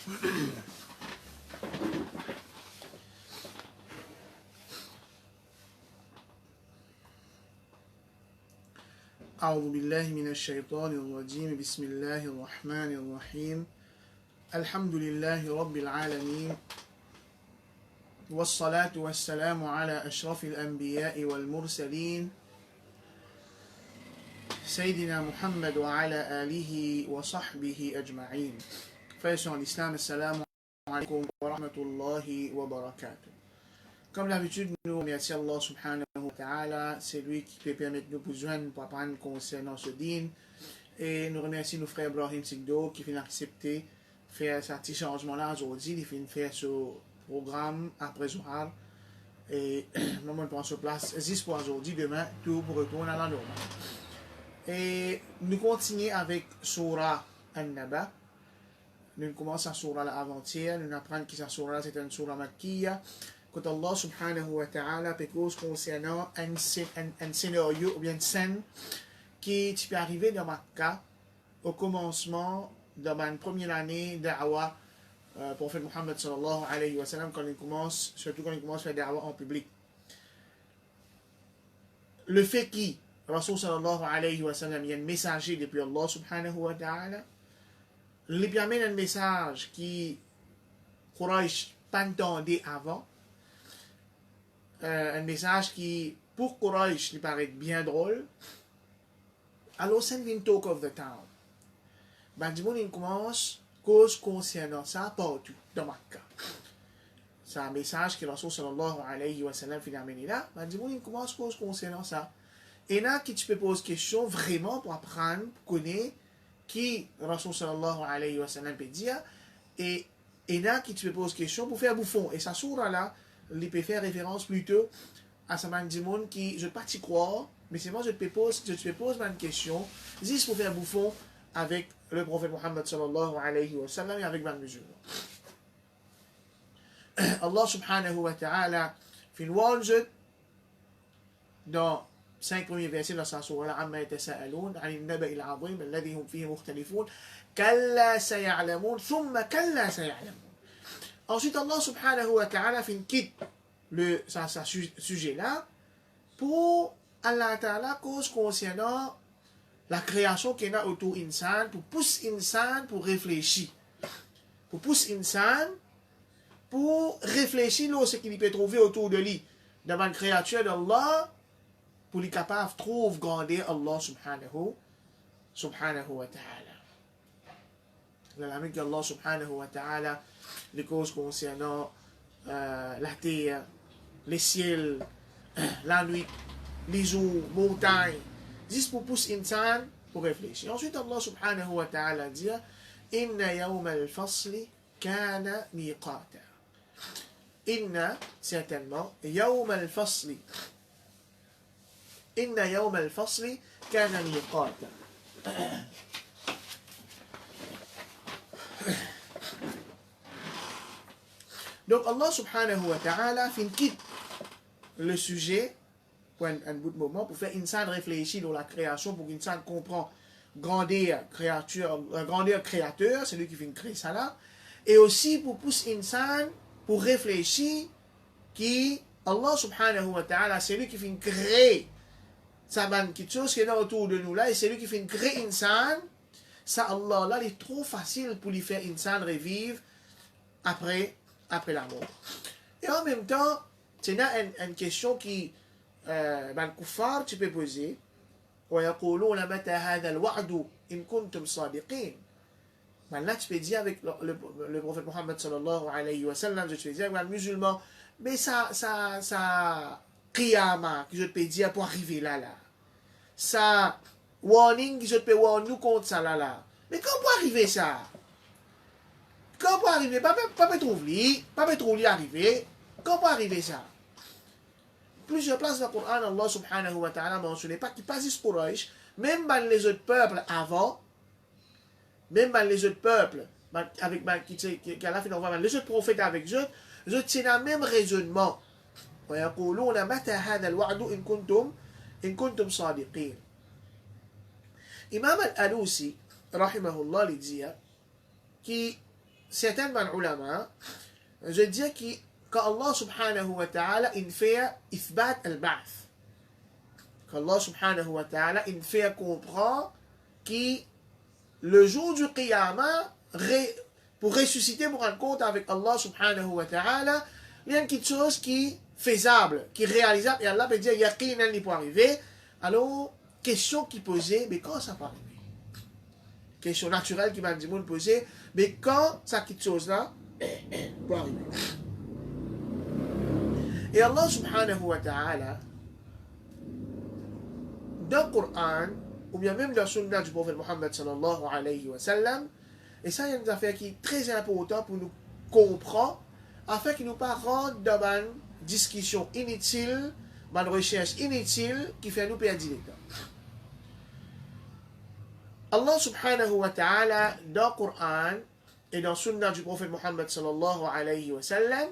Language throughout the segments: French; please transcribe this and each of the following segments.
أعوذ بالله من الشيطان الرجيم بسم الله الرحمن الرحيم الحمد لله رب العالمين والصلاة والسلام على أشرف الأنبياء والمرسلين سيدنا محمد وعلى آله وصحبه أجمعين. Frères sur l'islam, assalamu alaikum wa rahmatullahi wa barakatuh. Comme d'habitude, nous remercions Allah subhanahu wa ta'ala, c'est lui qui peut permettre de nous joindre pour apprendre concernant ce din. Et nous remercions nos frères Ibrahim Sigdo qui viennent accepter faire ce petit changement-là aujourd'hui, ils viennent faire ce programme après Zohar. Et nous on se place 10 pour aujourd'hui, demain, tout pour retourner à la normale. Et nous continuons avec Surah An-Naba. Nous commençons à Surah avant-hier, nous apprenons que cette Surah c'est une Surah Makkiya. Quand Allah subhanahu wa ta'ala propose concernant un scénario ou bien une scène qui peut arriver dans Makkah au commencement de la première année d'Awa prophète Muhammad sallallahu alayhi wa sallam, surtout quand il commence à faire da'wa en public. Le fait qu'il Rasul sallallahu alayhi wa sallam, il y a un messager depuis Allah subhanahu wa ta'ala, il permet un message qui Quraysh pas entendu avant, un message qui pour Quraysh lui paraît bien drôle. Alors c'est une talk of the town. Ben du monde il commence cause concernant ça partout dans Makkah. C'est un message que Rasul sallallahu alayhi wa sallam fait amener là. Ben du monde il commence cause concernant ça. Et là qui tu peux poser question vraiment pour apprendre, pour connaître qui Rasul sallallahu alayhi wa sallam peut dire. Et là qui tu peux poser question pour faire bouffon. Et ça sourate là, il peut faire référence plutôt à ce man du monde qui je ne peux pas t'y croire, mais c'est moi je te pose une question, juste pour faire bouffon avec le prophète Muhammad sallallahu alayhi wa sallam et avec les musulmans. Allah subhanahu wa ta'ala fait une dans 5 premiers versets dans sa surah Amma yatasa'alun 'ani an-naba'i al-'azim alladhi hum fihi mukhtalifun kalla saya'lamun thumma kalla saya'lamun. Ensuite Allah subhanahu wa ta'ala fait une quitte ce sujet-là pour Allah ta'ala cause concernant la création qu'il y a autour d'insan, pour pousser insan pour réfléchir. Pour pousser insan pour réfléchir à ce qu'il peut trouver autour de lui. Devant une créature d'Allah, pour lui capable de trouver grandir Allah subhanahu wa ta'ala. La même qu'Allah subhanahu wa ta'ala, les causes concernant la terre, les ciels, la nuit, les jours, montagnes, juste pour pousser insan pour réfléchir. Ensuite, Allah subhanahu wa ta'ala dit Inna yawm al-fasli kana miqata. Inna, certainement, yawm al-fasli. Inna yawm al-fasli kana miqata. Donc Allah subhanahu wa ta'ala quitte le sujet pour un bout de moment pour faire insan réfléchir dans la création, pour qu'insan comprend grandeur créateur, c'est lui qui fait créer ça là, et aussi pour pousser insan pour réfléchir qui Allah subhanahu wa ta'ala c'est lui qui fait créer ça quelque chose qui est là autour de nous là, et c'est lui qui fait créer insan. Ça Allah là il est trop facile pour lui faire insan revivre après la mort. Et en même temps, c'est une question qui le kuffar tu peux poser. وَيَقُولُونَ مَتَى هَذَا الْوَعْدُ إِن كُنتُمْ صَادِقِينَ. Là, tu peux dire avec le prophète Muhammad sallallahu alayhi wa sallam, je peux dire avec les musulmans, mais ça qiyamah, que je peux dire pour arriver là. Ça warning, que je peux warn nous contre ça là. Mais comment pour arriver ça? Comment pour arriver? Pas trouver arriver. Comment pour arriver ça? Plusieurs places dans le Coran, Allah subhanahu wa ta'ala mentionne pas qu'il passe pour Quraysh, même dans les autres peuples avant, même dans les autres peuples, avec qui Allah fait envoyer les autres prophètes avec eux, c'est le même raisonnement. ويقولون متى هذا الوعد إن كنتم صادقين. Imam al-Alusi, rahimahullah, il dit que certains ulama, je dis qu'Allah subhanahu wa ta'ala, il fait ithbat al-ba'th. Qu'Allah subhanahu wa ta'ala, il fait comprendre que le jour du qiyamah, pour ressusciter, pour rendre compte avec Allah subhanahu wa ta'ala, il y a quelque chose qui est faisable, qui est réalisable, et Allah peut dire, il y a qui n'est pas arrivé. Alors, question qui posait, mais quand ça peut arriver? Question naturelle qui m'a dit, mon poser, mais quand ça quelque chose là, peut arriver. Et Allah subhanahu wa ta'ala, dans le Coran, ou bien même dans le Sunna du prophète Muhammad sallallahu alayhi wa sallam, et ça, il y a une affaire qui est très importante pour nous comprendre, afin qu'il nous pas rendre dans une discussion inutile, une recherche inutile, qui fait nous perdre le temps. Allah subhanahu wa ta'ala, dans le Coran, et dans le Sunna du prophète Muhammad sallallahu alayhi wa sallam,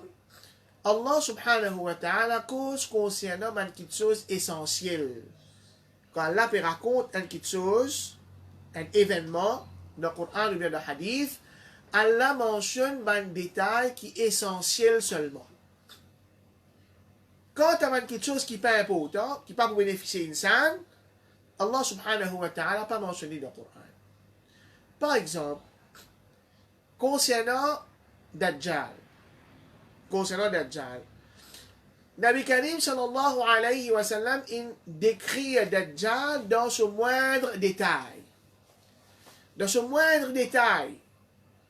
Allah subhanahu wa ta'ala cause concernant une chose essentielle. Quand Allah raconte une chose, un événement, dans le Coran ou bien dans le Hadith, Allah mentionne un détail qui est essentiel seulement. Quand tu as quelque chose qui n'est pas important, qui n'est pas pour bénéficier d'une scène, Allah subhanahu wa ta'ala n'a pas mentionné dans le Coran. Par exemple, concernant Dajjal, Nabi Karim sallallahu alayhi wa sallam décrit Dajjal dans ce moindre détail. Dans ce moindre détail.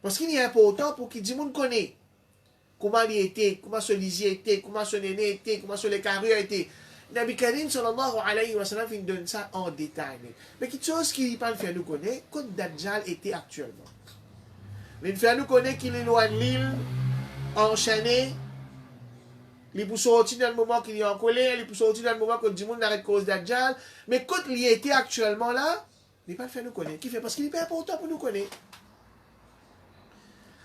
Parce qu'il est important pour qu'il dise, monde connaît comment il était, comment ce lisier était, comment ce néné était, comment ce carrure était. Nabi Karim sallallahu alayhi wa sallam il donne ça en détail. Mais quelque chose qui parle faire nous connaître, quand Dajjal était actuellement. Il fait nous connaître qu'il est loin de l'île, enchaîné. Il peut sortir dans le moment qu'il est en colère, il peut sortir dans le moment que du monde n'arrête cause Dajjal. Mais quand il était actuellement là, il n'est pas fait nous connaître. Qui fait? Parce qu'il n'est pas important pour nous connaître.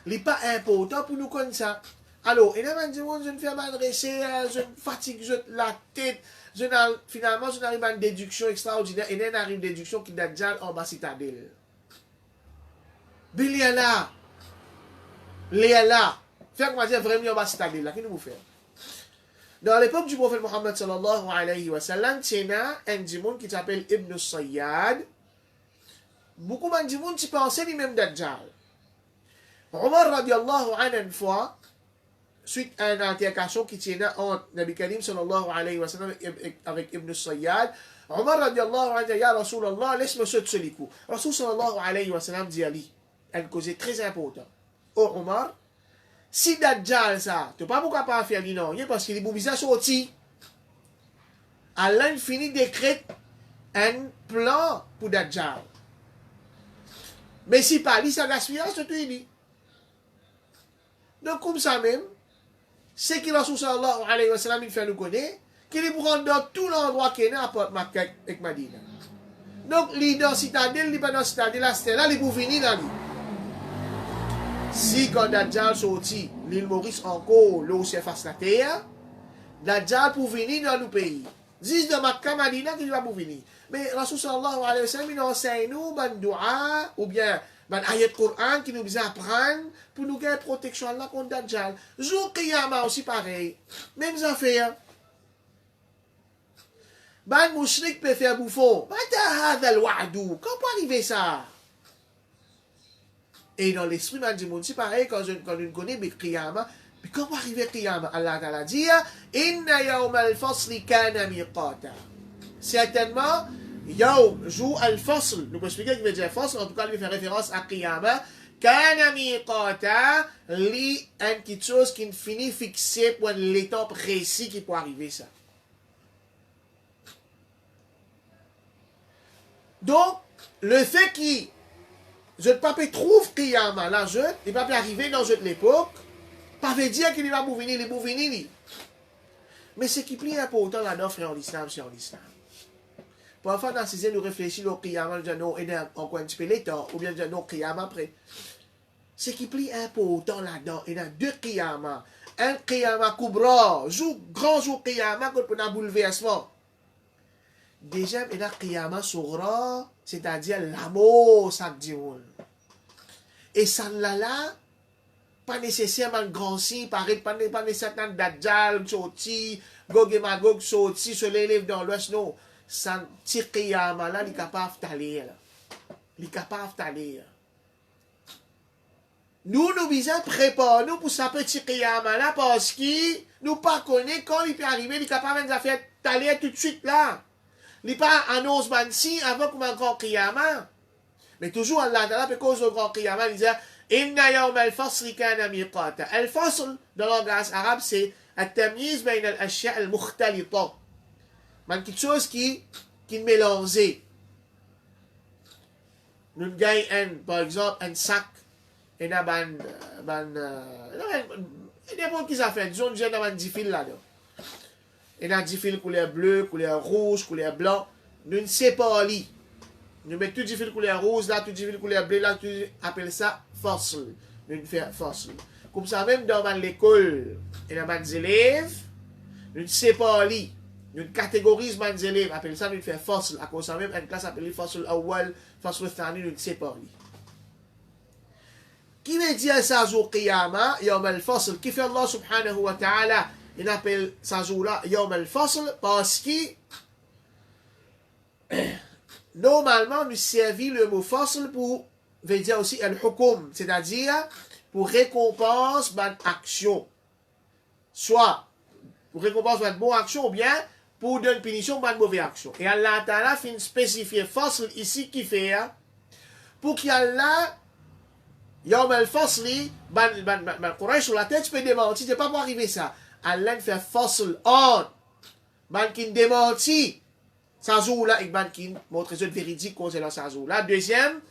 Il n'est pas important pour nous connaître ça. Alors, il y a des gens qui me font m'adresser, je me fatigue, je la tête, finalement, je n'arrive à une déduction extraordinaire, et il y a une déduction qui date déjà en bas citadelle. Mais il y a là. Faire comment dire vraiment en bas citadelle, là, qu'est-ce que vous faites? Dans l'époque du prophète Muhammad sallallahu alayhi wa sallam, il y a un djimoun qui s'appelle Ibn Sayyad. Beaucoup de djimoun qui pensaient lui-même Dajjal. Omar radiallahu anhu une fois, suite à une altercation qui tient entre Nabi Karim sallallahu alayhi wa sallam avec Ibn Sayyad, Omar radiallahu anhu dit, Ya Rasulallah, laisse-moi ce likou. Rasul sallallahu alayhi wa sallam dit Ali, une cause très importante. Oh Omar, si Dajjal ça, tu n'as pas pourquoi pas faire non, parce qu'il est boubisa sorti. Allah finit décrète un plan pour Dajjal. Mais si pas lui, ça gaspille, c'est tout dit. Donc comme ça même, c'est que Rasul sallallahu alayhi wa sallam il fait nous connaître, qu'il est pour rendre dans tout l'endroit qu'il est à Port Makkah et Madina. Donc, il dans citadelle, il pas dans citadelle, là, c'est là, il pour venir dans lui. Si quand Dajjal sorti, l'île Maurice encore, l'eau se fasse la terre, Dajjal pour venir dans nos pays. Dis de Makkah, Madina, qu'il va pour venir. Mais Rasul sallallahu alayhi wa sallam, il enseigne nous, un dua, ou bien, un ayat Coran qui nous dit apprendre pour nous gagner protection là contre Dajjal. Jour Qiyamah aussi pareil. Même affaire. Ben mouchrik peut faire bouffon. Comment peut arriver ça? Et dans l'esprit man du monde, c'est pareil quand on connaît mais Qiyamah. Mais comment arriver Qiyamah? Allah Ta'ala dit Inna yawm al-fasli kana miqata. Certainement, Yawm, jour al-fasl. Nous pouvons expliquer ce qui veut dire fasl. En tout cas, il fait référence à Qiyamah. Kana miqata, li une petite chose qui finit fixée pour l'état précis qui peut arriver ça. Donc, le fait que je ne peux pas trouver Qiyamah là, il ne peut pas arriver dans cette époque, pas veut dire qu'il va pour venir, il va venir. Mais ce qui est plus important là-dedans, frère, en islam, c'est en islam. Parfois, dans ces nous réfléchissons au Qiyamah, nous disons non, il y a encore un petit peu l'état, ou bien nous disons non, Qiyamah après. Ce qui est plus important là-dedans, il y a deux Qiyamah. Un Qiyamah Kubra, grand jour Qiyamah, qu'on peut un bouleversement. Deuxième, il y a Qiyamah Soura, c'est-à-dire l'amour, ça dit. Et ça là, pas nécessairement grand signe, pas nécessairement Dajjal, sorti, Gog et Magog, sorti, se l'élève dans l'ouest, non. Ça, Qiyamah là, il est capable d'aller, là. Il est capable d'aller. Nous besoin préparer nous pour ça petit Qiyamah là, parce que nous pas connaissons quand il peut arriver, il est capable de faire d'aller tout de suite là. Il n'est pas annonce si avant qu'on ait un grand Qiyamah. Mais toujours Allah Ta'ala, parce qu'au grand Qiyamah, il dit Inna yawm al-fasl kana miqata. Al-fasl, dans le langage arabe, c'est التمييز بين الأشياء المختلطة. Man quelque chose qui mélangé. Nous gagnons, par exemple, un sac, et là, n'importe qui ça fait, disons, nous avons 10 fils là-dedans. Et là, 10 fils couleur bleue, couleur rouge, couleur blanc. Nous ne séparons. Nous mettons tout 10 fils couleur rouge, là, tout 10 fils couleur bleue, là, tout appelle ça fasl. Nous faisons fasl. Comme ça, même dans l'école, et dans les élèves, nous séparons. Nous catégorisons les élèves, appelle ça, nous faisons fasl. À cause de même, une classe appelée fasl awal, fasl thani, nous séparons. Qui veut dire ça jour Qiyamah, Yawm al-Fasl, qui fait Allah subhanahu wa ta'ala, il appelle ça jour-là Yawm al-Fasl, parce que normalement, nous servons le mot Fasl pour, veut dire aussi al-Hukum, c'est-à-dire pour récompense bonne action. Soit pour récompense bonne bonne action, ou bien pour donner punition bonne mauvaise action. Et Allah ta'ala fait spécifier Fasl ici qui fait, pour qu'Allah Yawm al-Fasli, Quraysh sur la tête, tu peux démentir, c'est pas pour arriver ça. Allah fait Fasl on. Man qui démentit. Ça joue là, et man qui montre les autres véridiques concernant ça joue là. Deuxième,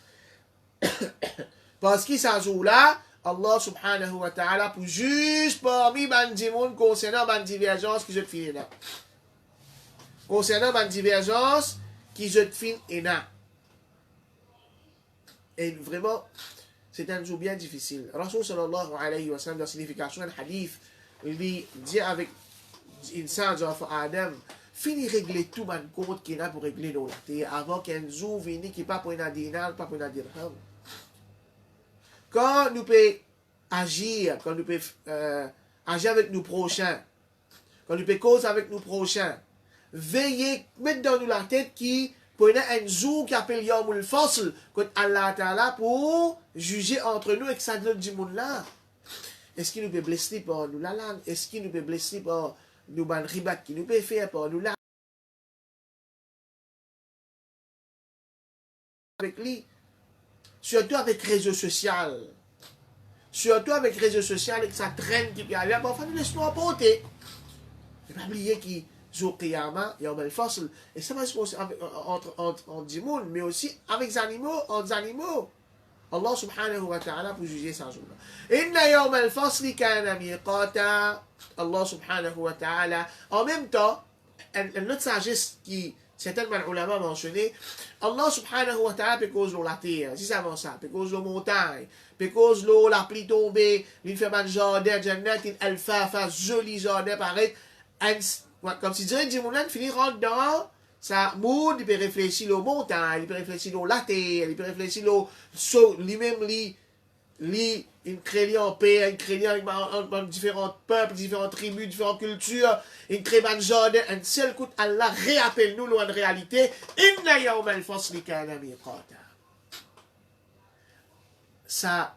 parce que ça joue là, Allah subhanahu wa ta'ala, pour juste parmi bandimoun concernant ma divergence qui je te finis là. Concernant ma divergence qui je te finis là. Et vraiment, c'est un jour bien difficile. Rasul sallallahu alayhi wa sallam, dans la signification d'un hadith, il dit avec insan, genre Adam, fini régler tout le compte qu'il a pour régler nos latés, avant qu'un jour vienne qui pas pour un dinar, pas pour un dirham. Quand nous pouvons agir, quand nous pouvons agir avec nos prochains, quand nous pouvons causer avec nos prochains, veillez, mettre dans nous la tête qui pour un jour qui appelle Yawm al-Fasl, quand Allah Ta'ala pour juger entre nous et que ça donne du monde là. Est-ce qu'il nous peut blesser par nous la langue? Est-ce qu'il nous peut blesser par nous ban ribat qui nous peut faire par nous là? Avec lui. Surtout avec réseaux sociaux. Surtout avec réseaux sociaux et que ça traîne qui peut aller. Parfois, nous laissons nous apporter. Ne pas oublier qui jour Qiyamah, Yawm al-Fasl. Et ça va se passer entre des mondes, mais aussi avec les animaux, entre animaux. Allah subhanahu wa ta'ala pour juger ça jour-là. Inna Yawm al-Fasl kana miqata. Allah subhanahu wa ta'ala. En même temps, une autre sagesse qui certainement ulama mentionné, Allah subhanahu wa ta'ala peut causer la terre, si ça va ça, peut causer la montagne, peut causer l'eau, la pluie tombée, il fait un jardin, jannat, il alfafa, joli jardin, pareil, comme si dirait, du monde finit rentre dans ça mood, il peut réfléchir aux montagnes, il peut réfléchir aux la terre, il peut réfléchir aux lui-même, une créée en paix, une créée avec différents peuples, différentes tribus, différentes cultures, une crée un jardin, un seul coup, Allah réappelle nous en réalité, Inna yawm al-fasli kana miqata. Ça,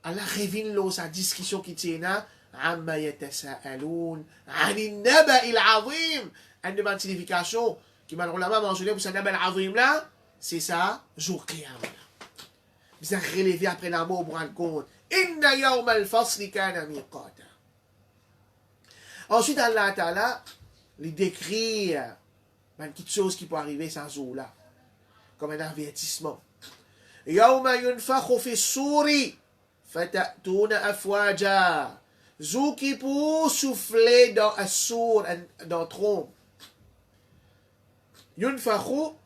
Allah révèle sa discussion qui tient là, Amma yatasa'aloun, anin naba'il azim. Une de ma signification, qui m'a mentionné pour ce naba'il azim là, c'est ça, jour Qiyamah. Vous avez relevé après la mort pour rendre compte. Inna yawm al-fasli kana miqata. Ensuite, Allah Ta'ala, il décrit une petite chose qui peut arriver sans jour-là, comme un avertissement. Yawma yunfakhu fi s-suri, fatatuna afwaja. Jour qui pour souffler dans un sour, dans le tronc. Yunfakhu,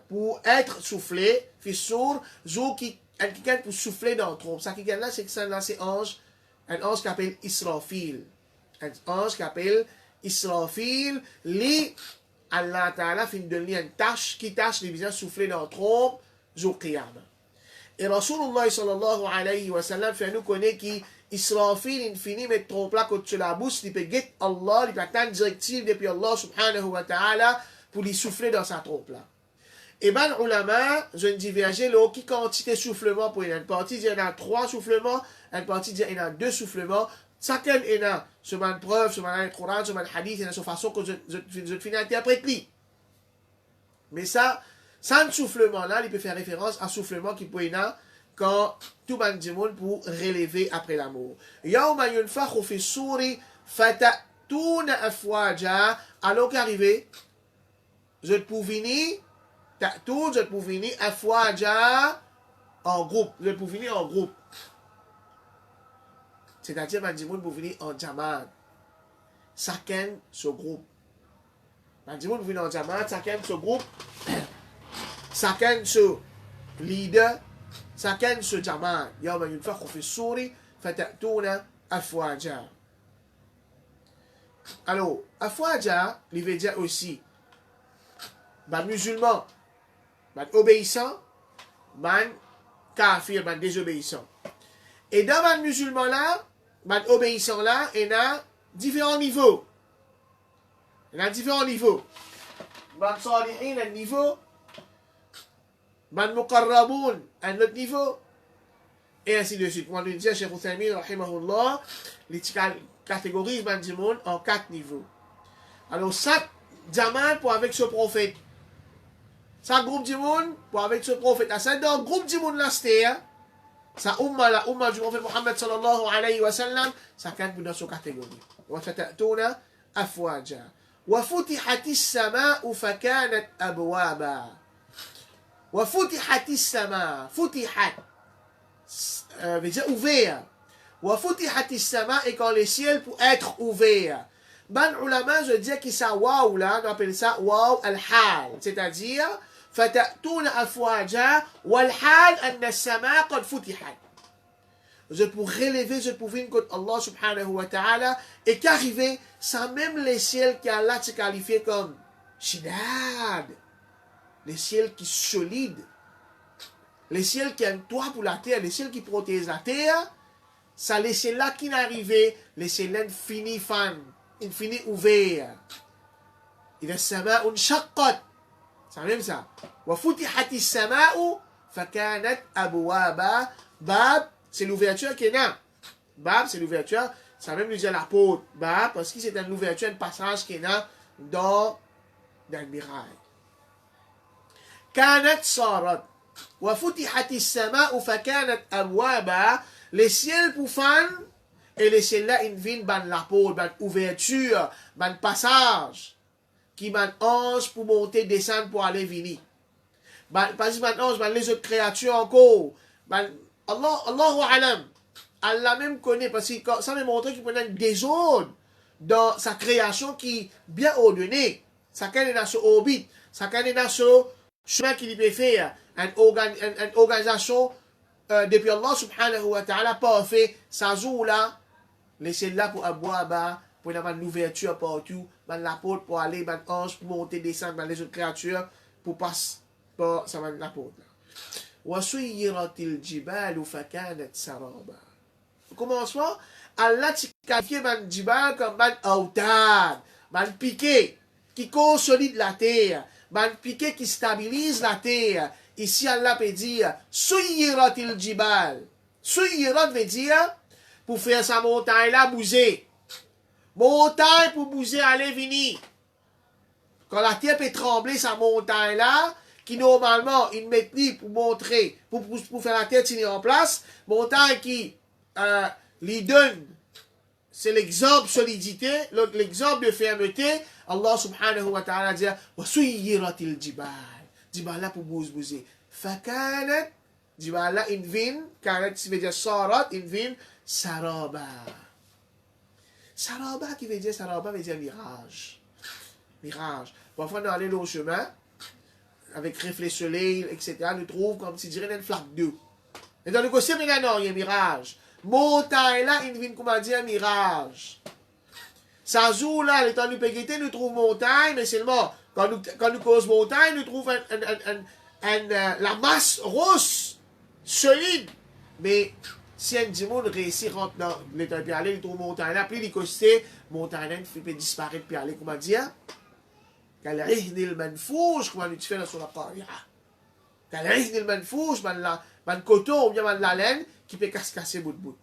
pour être soufflé, fissour, jour qui quelqu'un pour souffler dans le tronc. Ça qui est là, c'est que ça c'est un ange qui appelle Israfil. Un ange qui appelle Israfil, lui, Allah Ta'ala fin de lui une tâche qui tâche les visages souffler dans le tronc, jour Qiyamah. Et Rasulullah sallallahu alayhi wa sallam fait nous connaître qui Israfil infini met trop plat contre la bouche, il peut get Allah, il peut attendre directive depuis Allah subhanahu wa ta'ala pour lui souffler dans sa trompe là. Et ben, ulama, je ne divergeais là, qui quantité de soufflement pour une partie, il y en a 3 soufflements, une partie, il y en a 2 soufflements. Chacun il y en a sur ma preuve, sur ma Coran, sur ma hadith, il y en a sur façon que je finis à interpréter. Mais ça, sans soufflement là, il peut faire référence à soufflement qui peut y avoir quand tout le monde pour relever après la mort. Yawma yunfakhu fi suri fatatuna afwaja, alors qu'arrivé, je peux venir, ta'toun, je peux venir afwaja en groupe, je peux venir en groupe. C'est-à-dire, le monde pour venir en jamaat. Chacun ce groupe. Le monde pour venir en jamaat, chacun ce groupe, chacun ce leader, chacun ce jamaat. Yawma yunfakhu fi suri fatatuna afwaja. Alors, afwaja, il veut dire aussi les musulmans, les obéissants, les kafirs, les désobéissants. Et dans les musulmans là, les obéissants là, il y a différents niveaux. Il y a différents niveaux. Les salihin, un niveau. Les muqarraboun, un autre niveau. Et ainsi de suite. Moi, je dis à Cheikh Uthaymin, rahimahullah, les catégories du monde en 4 niveaux. Alors, chaque Jamal pour avec ce prophète. Chaque groupe du monde pour avec ce prophète. C'est dans le groupe du monde là, c'était. Sa umma, la umma du prophète Muhammad sallallahu alayhi wa sallam, ça quand dans cette catégorie. وَتَتَأْتُونَ أَفْوَاجًا وَفُتِحَتِ السَّمَاءُ فَكَانَتْ أَبْوَابًا. وَفُتِحَتِ السَّمَاءُ, futihat, veut dire ouvert. وَفُتِحَتِ السَّمَاء, et quand les ciels pour être ouverts. Ben ulama, je dis que ça waouh là, on appelle ça waouh al-hal, c'est-à-dire فتأتون أفواجا والحال أن السماء قد فتحت. Je peux relever, je peux venir contre Allah subhanahu wa ta'ala et qu'arriver sans même les ciels qu'Allah se qualifie comme shidad, les ciels qui sont solides, les ciels qui ont un toit pour la terre, les ciels qui protègent la terre, ça les ciels là qui n'arrivent, les ciels là infini fan, infini ouvert. Il est sama un shaqqat. C'est même ça. وَفُتِحَتِ السَّمَاءُ فَكَانَتْ أَبْوَابًا. Bab, c'est l'ouverture qui est là. Bab, c'est l'ouverture. Ça même nous dire la porte. Bab, parce que c'est une ouverture, un passage qui est là dans le mirail. كانت صارت وفتحت السماء فكانت أبوابا. Les ciels pour fan et les ciels là, ils viennent dans la porte, dans l'ouverture, dans le passage. Qui m'a ange pour monter, descendre, pour aller venir. Parce que m'a ange, les autres créatures encore. Allahu alam. Allah même connaît, parce que ça me montre qu'il y a des zones dans sa création qui est bien ordonnée. Chacun est dans son orbite. Chacun est dans son chemin qu'il peut faire. Une organisation depuis Allah subhanahu wa ta'ala parfait. Ça joue là. Laissez là pour abouaba. Pour avoir une ouverture partout, la porte pour aller, un ange pour monter, descendre, les autres créatures pour passer par ça la porte. وَسُيِّرَتِ الْجِبَالُ فَكَانَتْ سَرَابًا. Au commencement, Allah qualifie le jibal comme un autad, un piquet qui consolide la terre, un piquet qui stabilise la terre. Ici, Allah peut dire سُيِّرَتِ الْجِبَالُ. Suyirat veut dire pour faire sa montagne là bouger. Montagne pour bouger, aller venir. Quand la terre peut trembler, sa montagne là, qui normalement, il met pour montrer, pour faire la terre tenir en place, montagne qui lui donne, c'est l'exemple de solidité, l'exemple de fermeté. Allah subhanahu wa ta'ala dit, wa suyyiratil jibal. Jibal là pour bouger. Fakanat, jibal là, in vin, kanat, ça veut dire sarat, in vin, saraba. Saraba qui veut dire saraba veut dire mirage. Mirage. Parfois, nous allons au chemin, avec reflet soleil, etc., nous trouvons comme si dirait une flaque d'eau. Et dans le côté, mais non, il y a un mirage. Montagne là, il vient comment dire mirage. Ça joue là, les temps nous pégueter, nous trouvons montagne, mais seulement, quand nous causons montagne, nous trouvons la masse rose. solide. Mais si un monde réussit rentre dans l'état puis aller, il trouve montagne là, puis il costé montagne, il fait disparaître puis aller, comment dire? كالعهن المنفوش comment tu fais sur la qaria. كالعهن المنفوش, man coton ou bien man la laine qui peut casser bout de bout.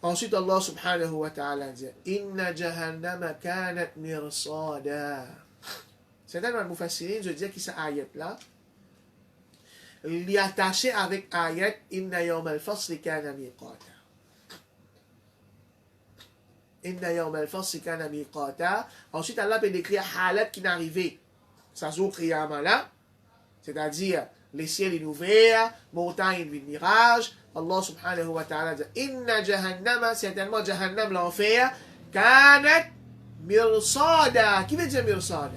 Ensuite, Allah subhanahu wa ta'ala dit Inna jahannama kanat mirsada. C'est un mufassirin, je dis que cette ayat-là, il est attaché avec ayat Inna yawm al-fasli kana miqata. Inna yawm al-fasli kana miqata. Ensuite, Allah peut décrire halat qui n'est arrivé. Ça joue qiyamah là, c'est-à-dire les ciels sont ouverts, montagnes de mirage. Allah subhanahu wa ta'ala dit Inna jahannama, certainement jahannam l'enfer, kanat mirsada. Qui veut dire mirsada?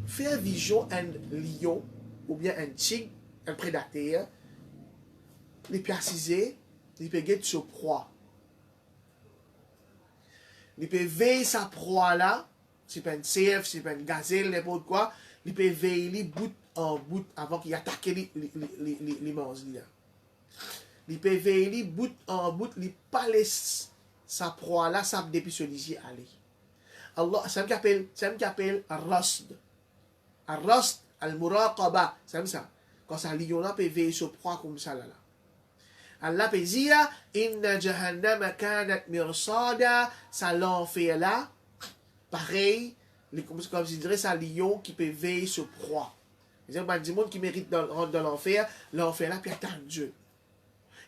Faire vision un lion ou bien un tigre, un prédateur, les préciser, il peut guetter sa proie. Il peut veiller sa proie là, c'est pas une cerf, c'est pas une gazelle, n'importe quoi, il peut veiller bout en bout avant qu'il attaque les monstres. Il peut veiller bout en bout, il pas laisse sa proie là, ça depuis ce lisier aller. Allah, c'est un qui appelle Ar-Rasd. Ar-Rasd, Al-Muraqaba, c'est ça. Quand ça lion là peut veiller sur proie comme ça là. Allah peut dire Inna jahannama kanat mirsada, ça l'enfer là, pareil, comme je dirais, c'est un lion qui peut veiller sur proie. C'est-à-dire, du monde qui mérite de rentrer dans l'enfer là, puis attendre Dieu.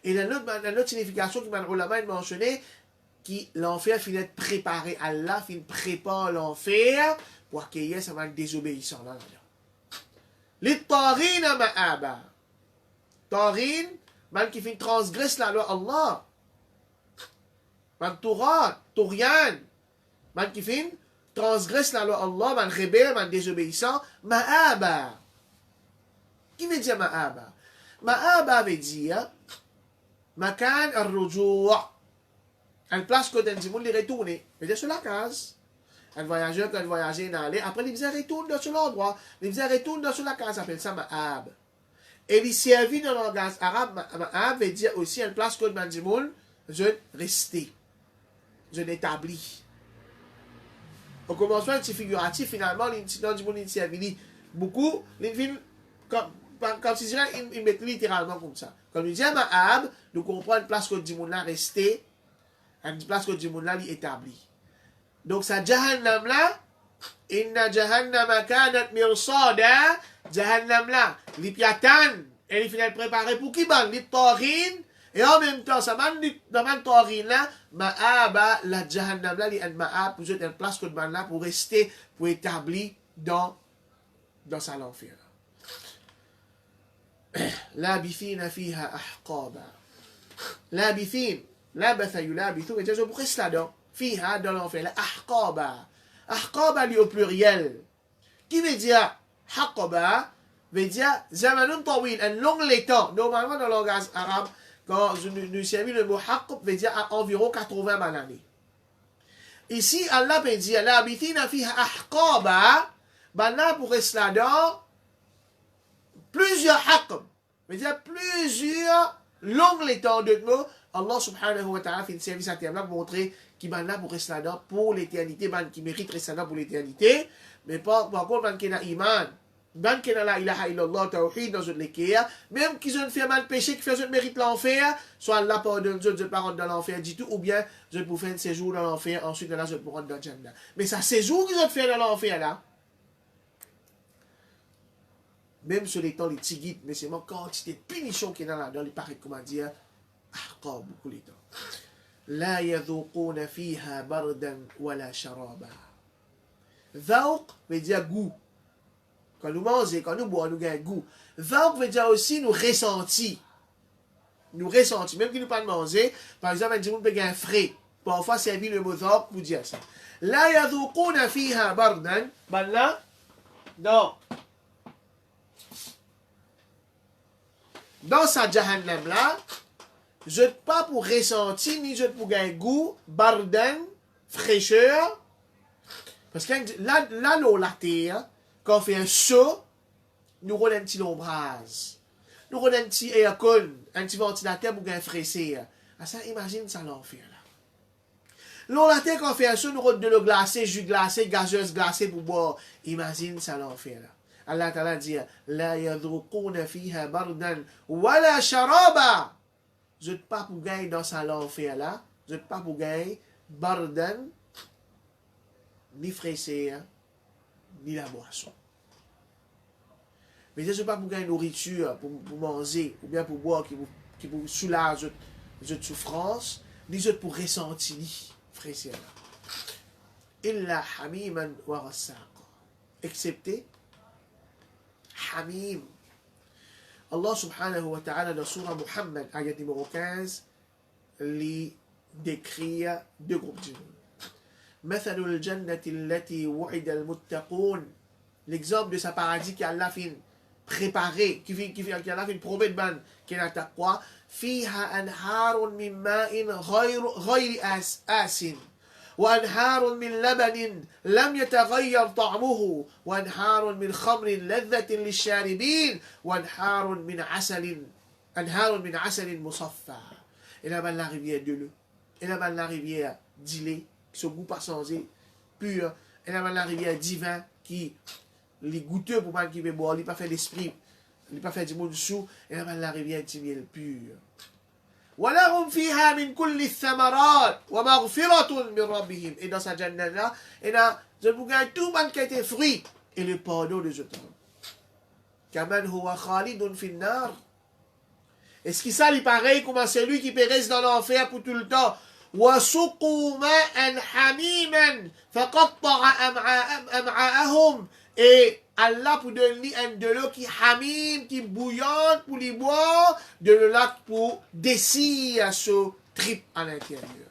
Et la autre signification qui m'a mentionné, qui l'enfer finit de préparer, Allah finit de préparer l'enfer pour accueillir sa man désobéissant là. Les tarina ma'aba. Tarin, man qui finit transgresse la loi Allah. Man Tourat, Tourian, man qui finit transgresse la loi Allah, man rebelle, man désobéissant, ma'aba. Qui veut dire ma'aba? Ma'aba veut dire makan ar-rujou'. Une place que dans le monde, il retourne. Il est sur la case. Un voyageur, quand il voyageait, il allait. Après, il retourne dans ce endroit. Il retourne dans la case. On appelle ça ma'ab. Et il servit dans le langage arabe. Ma'ab veut dire aussi une place que dans le monde, je rester. Je l'établis. Au commencement, c'est figuratif. Finalement, dans le monde, il servit beaucoup. Comme si il met littéralement comme ça. Comme il dit à Ma'ab, nous comprenons une place que du monde là resté, une place que du monde là établi. Donc ça jahannam là, inna jahannama kanat mirsada, jahannam là, li piatan, et il finit préparé pour qui ban, li tarin, et en même temps, ça man tarin là, Ma'aba, la jahannam là, li an Ma'ab, pour une place que du monde là, pour rester, pour établir dans sa l'enfer. لابثين فيها أحقابا لابثين لابث يلابث et je pourrais cela donc فيها dans l'enfer la أحقابا أحقابا li au pluriel qui veut dire حقبا veut dire زمن طويل un long temps normalement dans le langage arabe quand nous servons le mot حقب veut dire à environ 80 années ici Allah peut dire لابثين فيها أحقابا là pourrait cela donc plusieurs haqb, c'est-à-dire plusieurs longues temps de mots, Allah subhanahu wa ta'ala fait une service à terme là pour montrer qu'il est là pour rester là pour l'éternité, qui mérite rester là pour l'éternité, mais par contre, qui a iman, qui a la ilaha illallah, tawhid dans une l'équerre, même qu'ils ont fait mal péché, qui fait un mérite l'enfer, soit Allah pardonne, je pas rentrer dans l'enfer du tout, ou bien je peux faire un séjour dans l'enfer, ensuite là, je peux rentrer dans le Jannah. Mais ça, séjour qu'ils ont fait dans l'enfer là, même sur les temps, les tigit, mais c'est une quantité de punition qui est dans les pareils, comment dire, ahqab, beaucoup les temps. La yadhuquna fiha bardan wala sharaba. Dhauq veut dire goût. Quand nous mangeons, quand nous boivons, nous gagnons goût. Dhauq veut dire aussi nous ressentir. Nous ressentir. Même qui nous pas de manger, par exemple, un djimoun peut gagner frais. Parfois, servir le mot dhauq pour dire ça. La yadhuquna fiha bardan, ben là, non. Dans sa jahannam là, je ne pas pour ressentir, ni je pour gagner goût, bardan, fraîcheur. Parce que là, l'eau, la terre, quand on fait un saut, nous roule un petit ombrage. nous avons un petit aircon, un petit ventilateur pour gagner fraissé. Ah, ça, imagine ça l'enfer là. L'on la terre qu'on fait ça, nous avons de l'eau glacée, jus glacé, gazeuse glacée pour boire. Imagine ça l'enfer là. Allah Ta'ala dit, la yadruquna fiha bardan wala sharaba. Je ne pas pour gagner dans ça l'enfer là. Je ne pas pour gagner bardan, ni fraissé, ni la boisson. Mais je ne pas pour gagner nourriture, pour manger, ou bien pour boire, qui vous soulage votre souffrance, ni pour ressentir, fraissé là. Illa hamiman wa ghassaqa. Excepté Hamim. Allah subhanahu wa ta'ala dans Surah Muhammad, ayat numéro 15, lui décrit deux groupes de monde. مثل الجنة التي وعد المتقون. L'exemple de sa paradis qu'Allah fait préparer, qu'Allah fait promettre ban, qui est la taqwa. فيها أنهار من ماء غير آسن وأنهار من لبن لم يتغير طعمه وأنهار من خمر لذة للشاربين وأنهار من عسل مصفى. Et là-bas la rivière de l'eau. Et là-bas la rivière d'îlé, qui se goût pas changé, pur. Et là-bas la rivière divin, qui les goûteux pour pas qui veut boire, il pas fait l'esprit, il pas fait du monde sous. Et là-bas la rivière d'îlé pur. ولهم فيها من كل الثمرات ومغفرة من ربهم. Et dans sa jannah là, et là, je vous gagne tout le qui a été fruit et le pardon de Dieu. كمن هو خالد في النار. Est-ce qu'il ça lui pareil comme celui qui périsse dans l'enfer pour tout le temps? وسقوا ماء حميما فقطع أمعاءهم. Et Allah pour donner de l'eau qui hamim, qui bouillante pour les boire, de l'eau là pour dessiller ce trip à l'intérieur.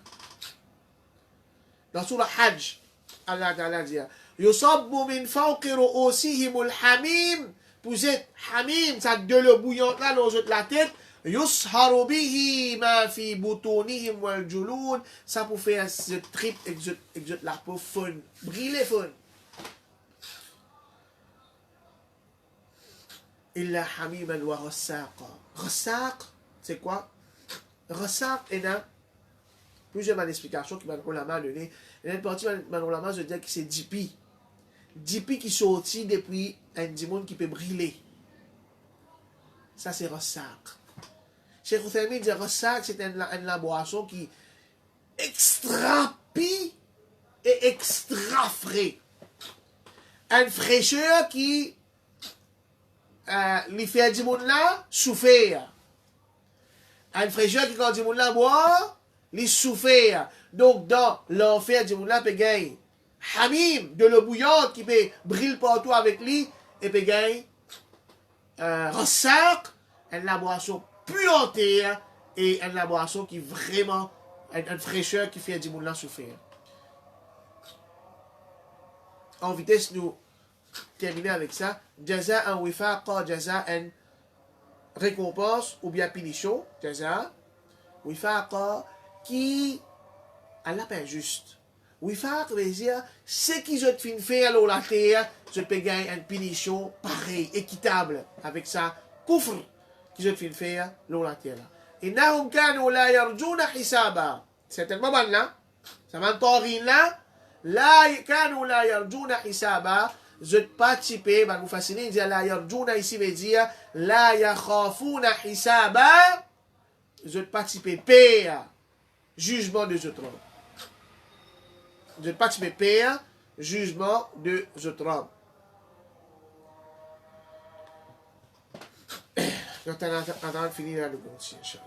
Dans Surah Hajj, Allah Ta'ala dit يصب من فوق رؤوسهم الحميم. Vous êtes hamim, ça de l'eau bouillante là dans la tête. يصهر به ما في بطونهم والجلود. Ça pour faire ce trip et la peau fun, briller fun. إلا حميما وغساقا. Ghasaq, c'est quoi? Ghasaq est là. Plusieurs explications que Manoul Lama a donné. Il y a une partie de Manoul Lama, je dis que c'est Dipi. Dipi qui sortit depuis un dimon qui peut briller. Ça, c'est Ghasaq. Cheikh Outhaymin dit Ghasaq, c'est une boisson qui extra pie et extra frais. Une fraîcheur qui les fait du monde là souffrir. Une fraîcheur qui quand du monde là boit, les souffrir. Donc dans l'enfer du monde là peut gagner hamim, de l'eau bouillante qui peut briller partout avec lui et peut gagner Ghasaq, une boisson puante et une boisson qui vraiment une fraîcheur qui fait du monde là souffrir. En vitesse nous terminer avec ça. Jaza en wifaqa, jaza en récompense ou bien punition. Jaza. Wifaqa qui a la peine juste. Wifaq veut dire ce qui je te fait à la terre, je peux gagner une punition pareille, équitable avec ça. Kufr qui je te fait à la terre. Innahum kanu la yarjuna hisaba. C'est tellement bon là. Ça m'entend là. La kanu la yarjuna hisaba. Je ne pas typer, vous fascinez, dire la yarjuna ici veut dire la yakhafuna hisaba. Je ne pas typer paix, jugement de autres hommes. Je ne pas typer paix, jugement de autres hommes. J'attends de finir là le continue, Inch'Allah.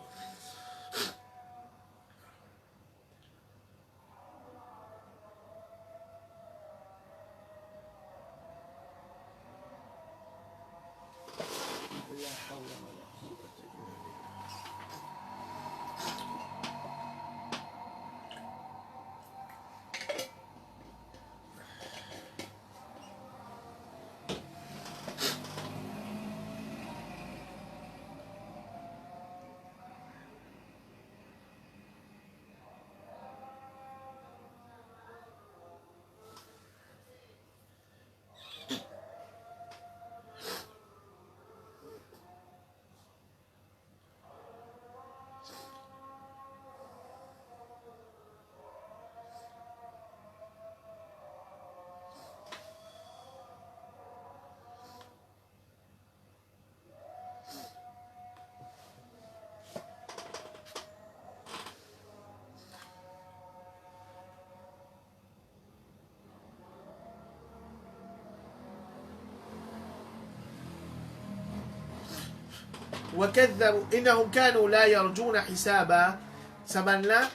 وكذبوا إنهم كانوا لا يرجون حسابا. Ça là,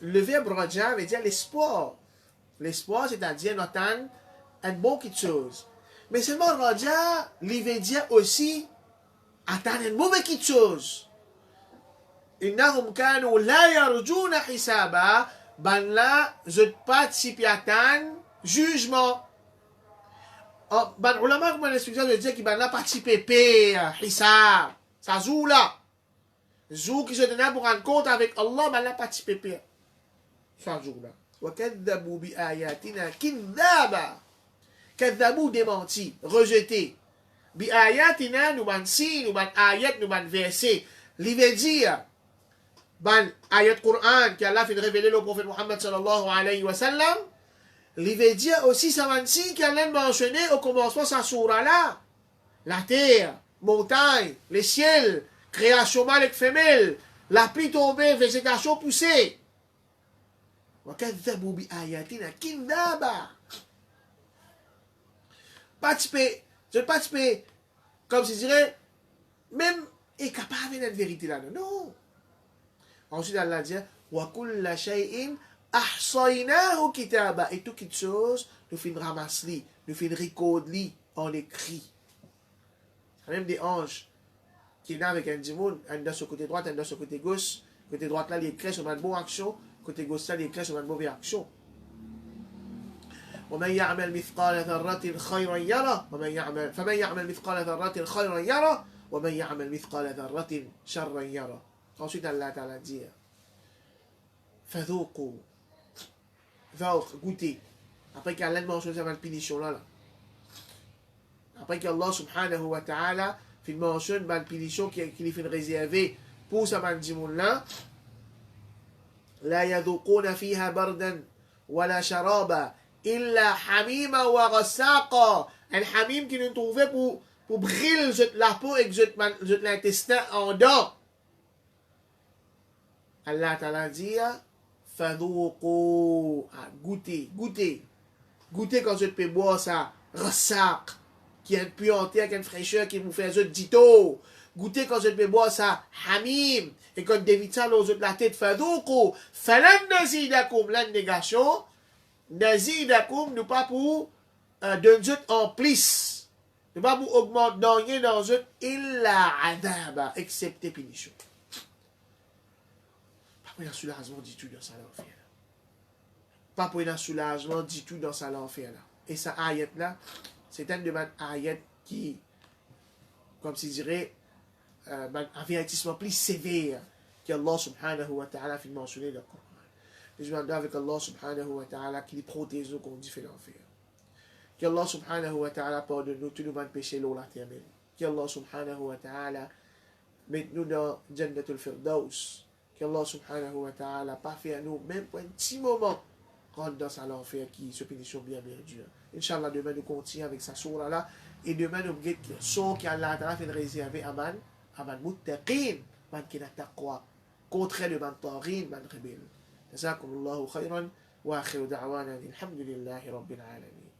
le verbe raja veut dire l'espoir. L'espoir, c'est-à-dire n'attendre une bonne quelque chose. Mais seulement raja, il veut dire aussi attendre une mauvaise quelque chose. إنهم كانوا لا يرجون حسابا. Ben là, je participe à attendre jugement. Ben, ulama comment l'expliquer, je dire qu'il ben là participer hisab. Ça joue là. Joue qui se donne pour rendre compte avec Allah, ben là participer ça joue là. وكذبوا بآياتنا كذابا. كذبوا démenti, rejeté. بآياتنا nous ban si, nous ban ayat, nous ban verset. Il veut dire ban ayat Coran qui Allah fait révéler le prophète Muhammad sallallahu alayhi wa sallam. Il veut dire aussi ça ban si qu'Allah mentionné au commencement de sa sourate là. La terre, montagne, les ciels, création mâle et femelle, la pluie tombée, végétation poussée. وكذبوا بآياتنا كذابا. Participer, je ne participe comme si je dirais, même est capable de la vérité là. Non. Ensuite, Allah dit, وَكُلَّ شَيْءٍ أَحْصَيْنَاهُ كِتَابًا. Et toute chose, nous finissons ramasser, nous finissons recorder en écrit. Même des anges qui sont avec un démon, un dans ce côté droit, un dans ce côté gauche. Côté droit là, il écrit sur une bonne action. Côté gauche là, il écrit sur une mauvaise action. ومن يعمل مثقال ذرة خيرا يره فمن يعمل مثقال ذرة خيرا يره ومن يعمل مثقال ذرة شرا يره. Ensuite Allah Ta'ala dit فذوقوا ذوق goûter. Après qu'Allah mentionne cette punition là. Après qu'Allah subhanahu wa ta'ala fait mentionne cette punition qu'il fait réserver pour ce mandimoun là. لا يذوقون فيها بردا ولا شرابا إلا حميما وغساقا. Un hamim qui nous trouvait pour briller la peau et l'intestin en dents. Allah Ta'ala dit فذوقوا. Goûtez quand je peux boire ça. Rasaq, qui a une puanteur, qui a une fraîcheur, qui vous fait un dito. Goûtez quand je peux boire ça. Hamim. Et quand David ça dans la tête, fadoukou, falan nazidakum, la négation, nazidakum, nous pas pour donner en plus, nous pas pour augmenter dans un illa adaba, excepté punition. Pas pour un soulagement du tout dans sa l'enfer. Pas pour un soulagement du tout dans sa l'enfer là. Et ça ayat là, c'est un de mes ayat qui, comme si je dirais, un avertissement plus sévère qu'Allah subhanahu wa ta'ala fait mentionner dans le Coran. Et je demande avec Allah subhanahu wa ta'ala qu'il protège nous contre différents enfer. Qu'Allah subhanahu wa ta'ala pardonne nous tous nos péchés l'eau la terre. Qu'Allah subhanahu wa ta'ala mette nous dans Jannatul Firdaus. Qu'Allah subhanahu wa ta'ala pas fait à nous même pour un petit moment rentre dans sa l'enfer qui se punition bien dure. Inch'Allah demain nous continuons avec sa sourate là et demain nous guette son qu'Allah ta'ala fait réserver à man muttaqin, man qui n'a taqwa, contre le man taghin, man rebelle. جزاكم الله خيرا واخر دعوانا الحمد لله رب العالمين.